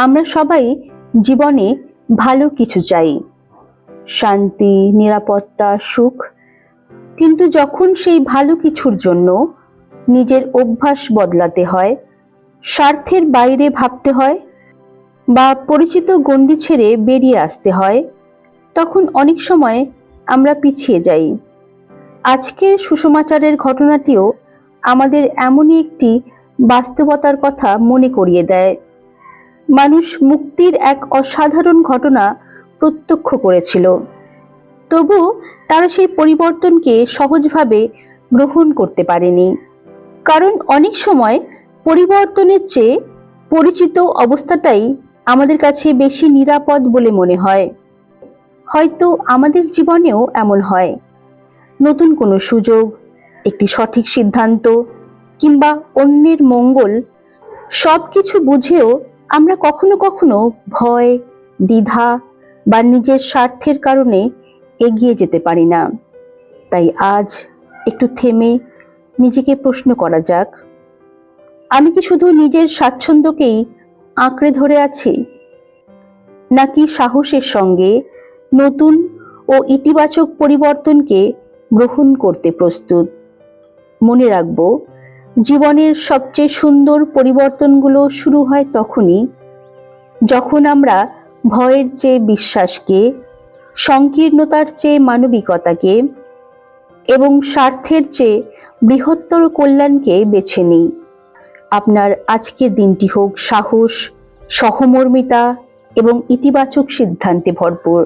আমরা সবাই জীবনে ভালো কিছু চাই, শান্তি, নিরাপত্তা, সুখ। কিন্তু যখন সেই ভালো কিছুর জন্য নিজের অভ্যাস বদলাতে হয়, স্বার্থের বাইরে ভাবতে হয় বা পরিচিত গণ্ডি ছেড়ে বেরিয়ে আসতে হয়, তখন অনেক সময় আমরা পিছিয়ে যাই। আজকের সুষমাচারের ঘটনাটিও আমাদের এমনই একটি বাস্তবতার কথা মনে করিয়ে দেয়। মানুষ মুক্তির এক অসাধারণ ঘটনা প্রত্যক্ষ করেছিল, তবু তারা সেই পরিবর্তনকে সহজভাবে গ্রহণ করতে পারেনি। কারণ অনেক সময় পরিবর্তনের চেয়ে পরিচিত অবস্থাটাই আমাদের কাছে বেশি নিরাপদ বলে মনে হয়। হয়তো আমাদের জীবনেও এমন হয়। নতুন কোনো সুযোগ, একটি সঠিক সিদ্ধান্ত কিংবা অন্যের মঙ্গল, সবকিছু বুঝেও আমরা কখনো কখনো ভয়, দ্বিধা বা নিজের স্বার্থের কারণে এগিয়ে যেতে পারি না। তাই আজ একটু থেমে নিজেকে প্রশ্ন করা যাক, আমি কি শুধু নিজের স্বাচ্ছন্দ্যকেই আঁকড়ে ধরে আছি, নাকি সাহসের সঙ্গে নতুন ও ইতিবাচক পরিবর্তনকে গ্রহণ করতে প্রস্তুত? মনে রাখব, জীবনের সবচেয়ে সুন্দর পরিবর্তনগুলো শুরু হয় তখনই যখন আমরা ভয়ের চেয়ে বিশ্বাসকে, সংকীর্ণতার চেয়ে মানবিকতাকে এবং স্বার্থের চেয়ে বৃহত্তর কল্যাণকে বেছে নিই। আপনার আজকের দিনটি হোক সাহস, সহমর্মিতা এবং ইতিবাচক সিদ্ধান্তে ভরপুর।